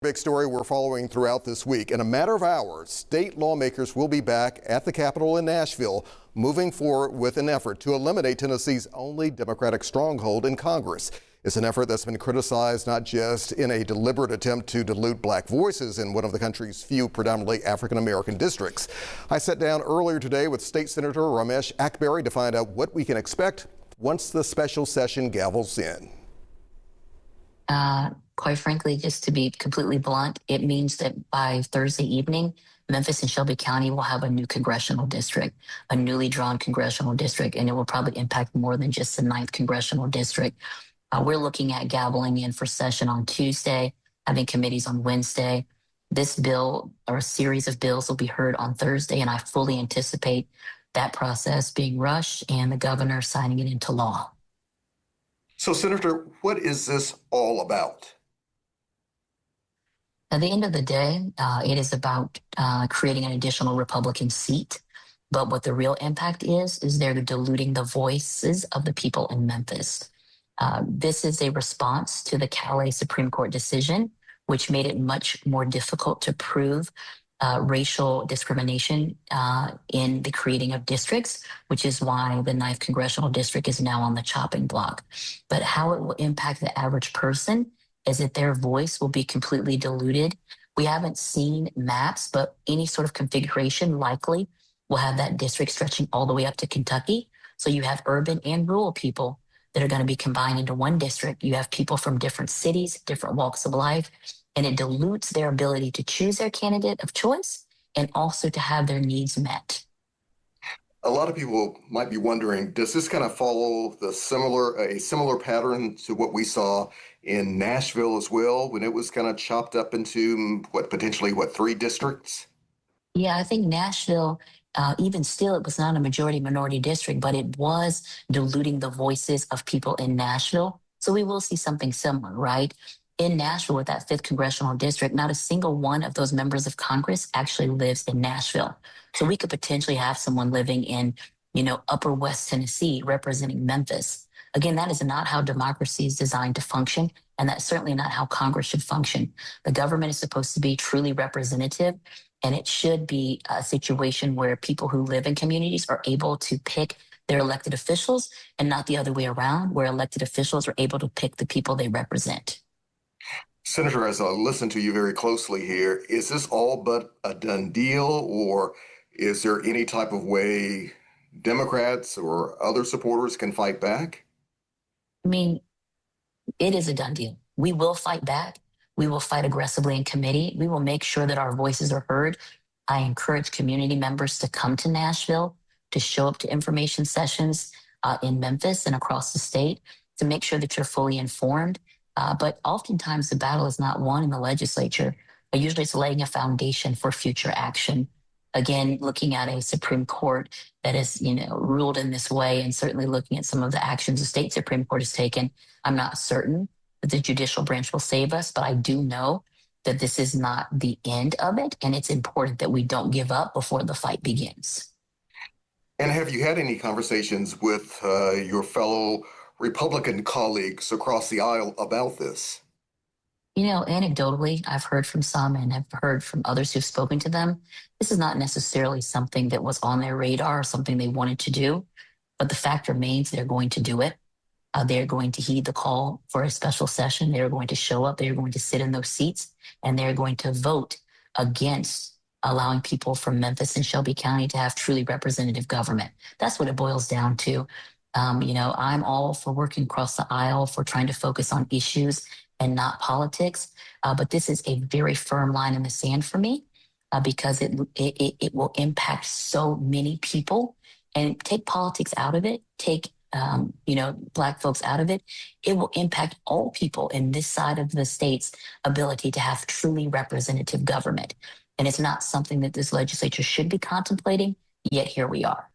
Big story we're following throughout this week. In a matter of hours, state lawmakers will be back at the Capitol in Nashville, moving forward with an effort to eliminate Tennessee's only Democratic stronghold in Congress. It's an effort that's been criticized not just in a deliberate attempt to dilute black voices in one of the country's few predominantly African-American districts. I sat down earlier today with State Senator Ramesh Akbari to find out what we can expect once the special session gavels in. Quite frankly, just to be completely blunt, it means that by Thursday evening, Memphis and Shelby County will have a new congressional district, a newly drawn congressional district, and it will probably impact more than just the 9th congressional district. We're looking at gaveling in for session on Tuesday, having committees on Wednesday. This bill or a series of bills will be heard on Thursday, and I fully anticipate that process being rushed and the governor signing it into law. So, Senator, what is this all about? At the end of the day, it is about creating an additional Republican seat. But what the real impact is they're diluting the voices of the people in Memphis. This is a response to the Calais Supreme Court decision, which made it much more difficult to prove racial discrimination in the creating of districts, which is why the 9th congressional district is now on the chopping block. But how it will impact the average person is that their voice will be completely diluted. We haven't seen maps, but any sort of configuration likely will have that district stretching all the way up to Kentucky. So you have urban and rural people that are going to be combined into one district. You have people from different cities, different walks of life, and it dilutes their ability to choose their candidate of choice and also to have their needs met. A lot of people might be wondering, does this kind of follow a similar pattern to what we saw in Nashville as well, when it was kind of chopped up into potentially 3 districts? Yeah, I think Nashville, even still, it was not a majority minority district, but it was diluting the voices of people in Nashville. So we will see something similar, right? In Nashville, with that 5th congressional district, not a single one of those members of Congress actually lives in Nashville. So we could potentially have someone living in, Upper West Tennessee representing Memphis. Again, that is not how democracy is designed to function, and that's certainly not how Congress should function. The government is supposed to be truly representative, and it should be a situation where people who live in communities are able to pick their elected officials and not the other way around, where elected officials are able to pick the people they represent. Senator, as I listen to you very closely here, is this all but a done deal, or is there any type of way Democrats or other supporters can fight back? I mean, it is a done deal. We will fight back. We will fight aggressively in committee. We will make sure that our voices are heard. I encourage community members to come to Nashville, to show up to information sessions in Memphis and across the state to make sure that you're fully informed. But oftentimes the battle is not won in the legislature. Usually it's laying a foundation for future action. Again, looking at a Supreme Court that is, ruled in this way, and certainly looking at some of the actions the state Supreme Court has taken, I'm not certain that the judicial branch will save us, but I do know that this is not the end of it, and it's important that we don't give up before the fight begins. And have you had any conversations with your fellow Republican colleagues across the aisle about this? Anecdotally, I've heard from some and have heard from others who've spoken to them. This is not necessarily something that was on their radar or something they wanted to do, but the fact remains they're going to do it. They're going to heed the call for a special session. They're going to show up. They're going to sit in those seats, and they're going to vote against allowing people from Memphis and Shelby County to have truly representative government. That's what it boils down to. I'm all for working across the aisle, for trying to focus on issues and not politics. But this is a very firm line in the sand for me because it will impact so many people. And take politics out of it, take Black folks out of it, it will impact all people in this side of the state's ability to have truly representative government. And it's not something that this legislature should be contemplating, yet here we are.